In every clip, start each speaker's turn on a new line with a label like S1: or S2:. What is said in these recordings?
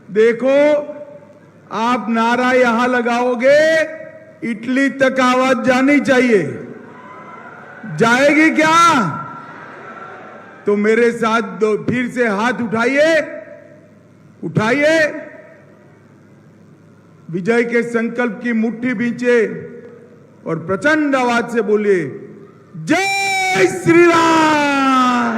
S1: देखो, आप नारा यहां लगाओगे, इटली तक आवाज जानी चाहिए। जाएगी क्या? तो मेरे साथ दो फिर से हाथ उठाइए, उठाइए। विजय के संकल्प की मुट्ठी भींचे और प्रचंड आवाज से बोलिए, जय श्री राम,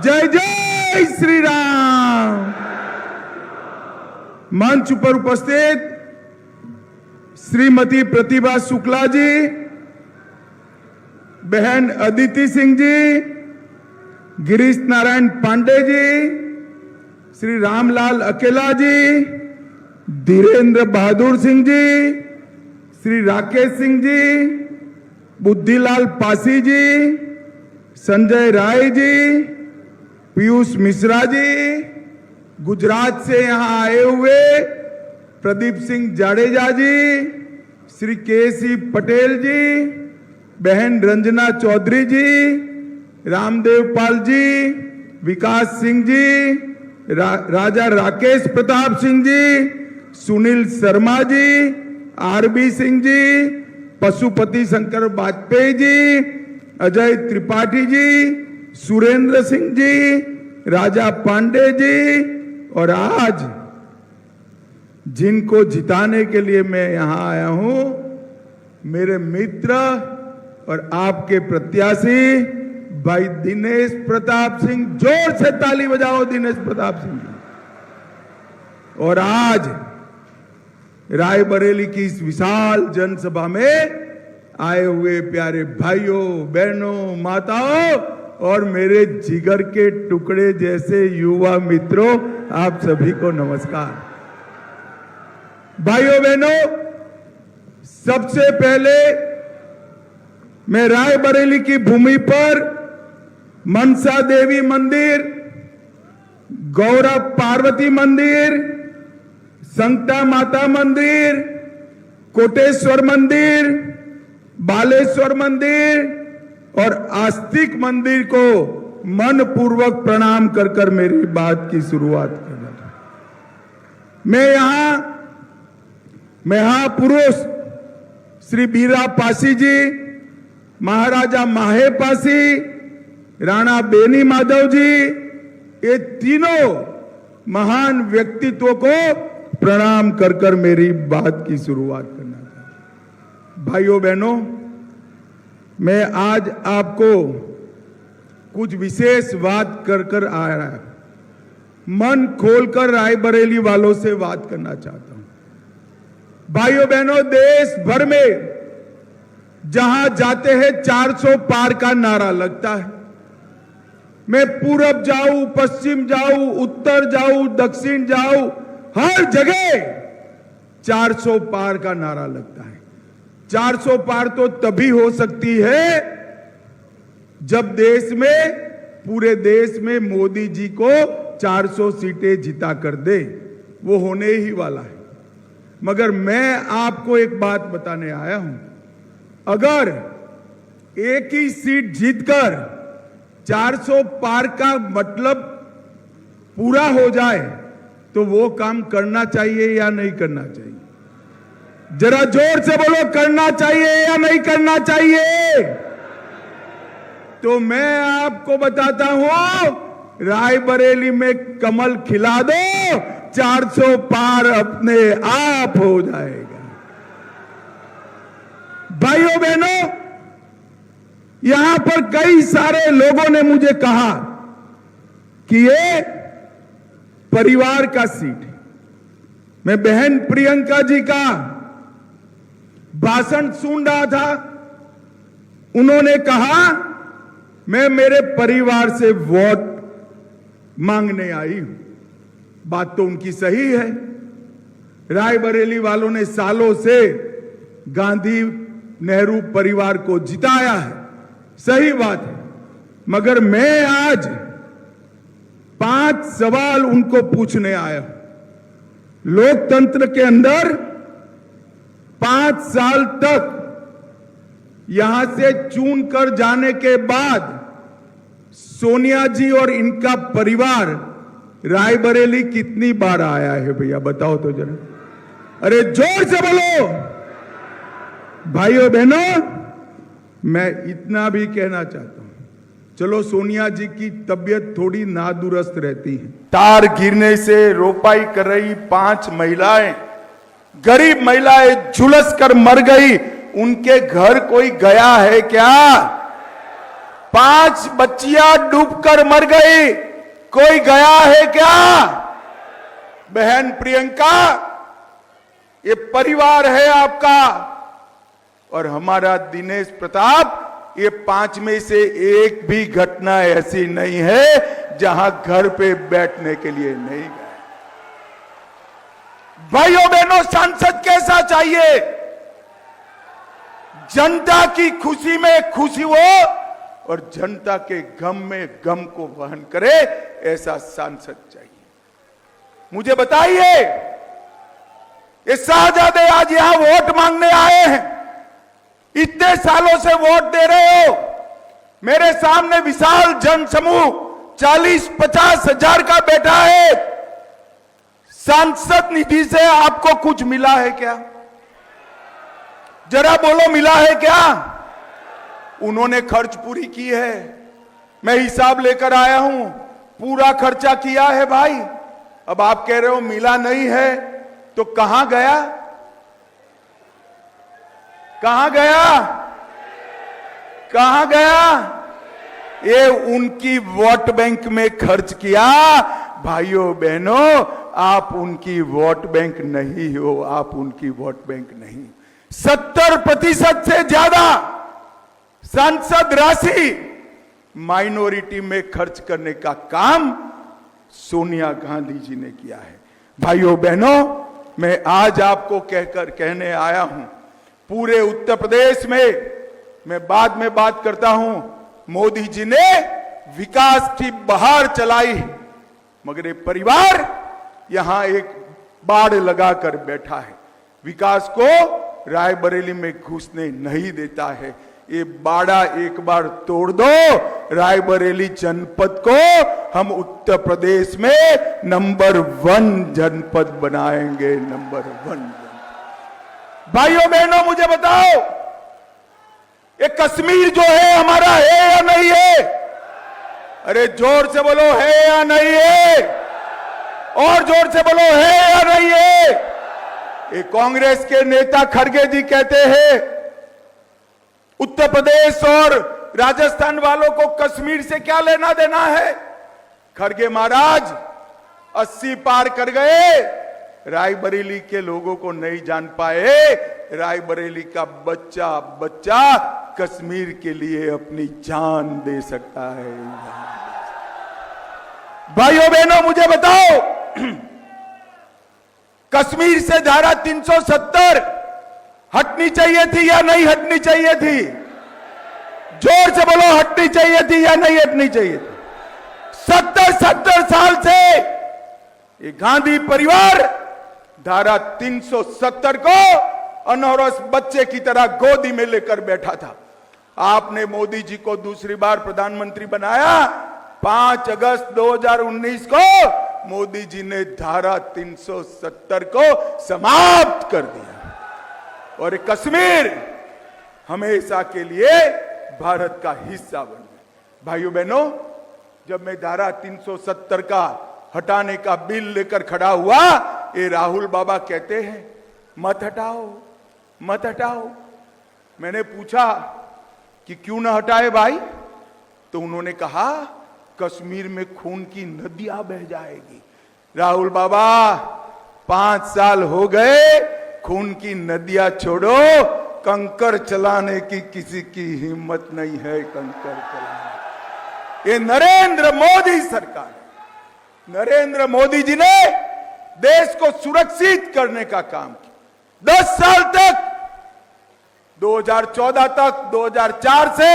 S1: जय जय श्री राम। मंच पर उपस्थित श्रीमती प्रतिभा शुक्ला जी, बहन अदिति सिंह जी, गिरीश नारायण पांडे जी, श्री रामलाल अकेला जी, धीरेन्द्र बहादुर सिंह जी, श्री राकेश सिंह जी, बुद्धिलाल पासी जी, संजय राय जी, पीयूष मिश्रा जी, गुजरात से यहां आए हुए प्रदीप सिंह जाडेजा जी, श्री के.सी. पटेल जी, बहन रंजना चौधरी जी, रामदेव पाल जी, विकास सिंह जी, राजा राकेश प्रताप सिंह जी, सुनील शर्मा जी, आरबी सिंह जी, पशुपति शंकर वाजपेयी जी, अजय त्रिपाठी जी, सुरेंद्र सिंह जी, राजा पांडे जी, और आज जिनको जिताने के लिए मैं यहां आया हूं, मेरे मित्र और आपके प्रत्याशी भाई दिनेश प्रताप सिंह। जोर से ताली बजाओ दिनेश प्रताप सिंह जी। और आज रायबरेली की इस विशाल जनसभा में आए हुए प्यारे भाइयों, बहनों, माताओं और मेरे जिगर के टुकड़े जैसे युवा मित्रों, आप सभी को नमस्कार। भाइयों बहनों, सबसे पहले मैं रायबरेली की भूमि पर मनसा देवी मंदिर, गौरव पार्वती मंदिर, संकटा माता मंदिर, कोटेश्वर मंदिर, बालेश्वर मंदिर और आस्तिक मंदिर को मन पूर्वक प्रणाम कर कर मेरी बात की शुरुआत करना था। मैं यहां महापुरुष श्री बीरा पासी जी, महाराजा माहे पासी, राणा बेनी माधव जी, ये तीनों महान व्यक्तित्व को प्रणाम कर कर मेरी बात की शुरुआत करना था। भाइयों बहनों, मैं आज आपको कुछ विशेष बात कर कर आ रहा है, मन खोलकर रायबरेली वालों से बात करना चाहता हूं। भाइयों बहनों, देश भर में जहां जाते हैं 400 पार का नारा लगता है। मैं पूरब जाऊं, पश्चिम जाऊं, उत्तर जाऊं, दक्षिण जाऊं, हर जगह 400 पार का नारा लगता है। 400 पार तो तभी हो सकती है जब देश में, पूरे देश में मोदी जी को 400 सीटें जिता कर दे। वो होने ही वाला है। मगर मैं आपको एक बात बताने आया हूं, अगर एक ही सीट जीतकर 400 पार का मतलब पूरा हो जाए तो वो काम करना चाहिए या नहीं करना चाहिए? जरा जोर से बोलो, करना चाहिए या नहीं करना चाहिए? तो मैं आपको बताता हूं, रायबरेली में कमल खिला दो, 400 पार अपने आप हो जाएगा। भाइयों बहनों, यहां पर कई सारे लोगों ने मुझे कहा कि ये परिवार का सीट है। मैं बहन प्रियंका जी का भाषण सुन रहा था। उन्होंने कहा, मैं मेरे परिवार से वोट मांगने आई हूं। बात तो उनकी सही है। रायबरेली वालों ने सालों से गांधी नेहरू परिवार को जिताया है, सही बात है। मगर मैं आज 5 सवाल उनको पूछने आया हूं। लोकतंत्र के अंदर 5 साल तक यहां से चुन कर जाने के बाद सोनिया जी और इनका परिवार रायबरेली कितनी बार आया है भैया, बताओ तो जरा, अरे जोर से बोलो। भाइयों बहनों, मैं इतना भी कहना चाहता हूं, चलो सोनिया जी की तबीयत थोड़ी नादुरुस्त रहती है,
S2: तार गिरने से रोपाई कर रही 5 महिलाएं, गरीब महिलाएं झुलस कर मर गई, उनके घर कोई गया है क्या? 5 बच्चियां डूबकर मर गई, कोई गया है क्या? बहन प्रियंका, ये परिवार है आपका, और हमारा दिनेश प्रताप, ये 5 में से एक भी घटना ऐसी नहीं है जहां घर पे बैठने के लिए नहीं गए। भाइयों बहनों, सांसद कैसा चाहिए? जनता की खुशी में खुशी हो और जनता के गम में गम को वहन करे, ऐसा सांसद चाहिए। मुझे बताइए, ये शाहजादे आज यहां वोट मांगने आए हैं, इतने सालों से वोट दे रहे हो, मेरे सामने विशाल जनसमूह 40-50 हजार का बैठा है, सांसद निधि से आपको कुछ मिला है क्या? जरा बोलो, मिला है क्या? उन्होंने खर्च पूरी की है, मैं हिसाब लेकर आया हूं, पूरा खर्चा किया है भाई। अब आप कह रहे हो मिला नहीं है, तो कहां गया? कहां गया? कहां गया? ये उनकी वोट बैंक में खर्च किया। भाइयों बहनों, आप उनकी वोट बैंक नहीं हो, आप उनकी वोट बैंक नहीं। 70% से ज्यादा सांसद राशि माइनॉरिटी में खर्च करने का काम सोनिया गांधी जी ने किया है। भाइयों बहनों, मैं आज आपको कहने आया हूं, पूरे उत्तर प्रदेश में, मैं बाद में बात करता हूं, मोदी जी ने विकास की बहार चलाई, मगर ये परिवार यहां एक बाड़ लगाकर बैठा है, विकास को रायबरेली में घुसने नहीं देता है। ये बाड़ा एक बार तोड़ दो, रायबरेली जनपद को हम उत्तर प्रदेश में नंबर 1 जनपद बनाएंगे, नंबर 1 जनपद। भाइयों बहनों, मुझे बताओ, ये कश्मीर जो है हमारा है या नहीं है? अरे जोर से बोलो, है या नहीं है? और जोर से बोलो, है या नहीं है? ये कांग्रेस के नेता खड़गे जी कहते हैं उत्तर प्रदेश और राजस्थान वालों को कश्मीर से क्या लेना देना है। खड़गे महाराज 80 पार कर गए, रायबरेली के लोगों को नहीं जान पाए। रायबरेली का बच्चा बच्चा कश्मीर के लिए अपनी जान दे सकता है। भाइयों बहनों, मुझे बताओ, कश्मीर से धारा 370 हटनी चाहिए थी या नहीं हटनी चाहिए थी? जोर से बोलो, हटनी चाहिए थी या नहीं हटनी चाहिए थी? 70 साल से ये गांधी परिवार धारा 370 को अनौरस बच्चे की तरह गोदी में लेकर बैठा था। आपने मोदी जी को दूसरी बार प्रधानमंत्री बनाया, 5 अगस्त 2019 को मोदी जी ने धारा 370 को समाप्त कर दिया और कश्मीर हमेशा के लिए भारत का हिस्सा बन गया। भाइयों बहनों, जब मैं धारा 370 का हटाने का बिल लेकर खड़ा हुआ, ये राहुल बाबा कहते हैं मत हटाओ, मत हटाओ। मैंने पूछा कि क्यों ना हटाए भाई, तो उन्होंने कहा कश्मीर में खून की नदियां बह जाएगी। राहुल बाबा, 5 साल हो गए, खून की नदियां छोड़ो, कंकर चलाने की किसी की हिम्मत नहीं है। कंकर चलाने ये नरेंद्र मोदी सरकार, नरेंद्र मोदी जी ने देश को सुरक्षित करने का काम किया। 10 साल तक, 2014 तक, 2004 से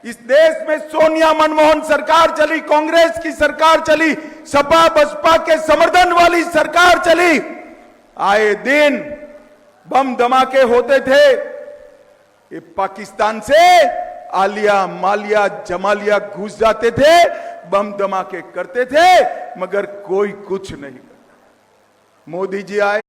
S2: इस देश में सोनिया मनमोहन सरकार चली, कांग्रेस की सरकार चली, सपा बसपा के समर्थन वाली सरकार चली। आए दिन बम धमाके होते थे। ये पाकिस्तान से आलिया मालिया जमालिया घुस जाते थे, बम धमाके करते थे, मगर कोई कुछ नहीं करता। मोदी जी आए,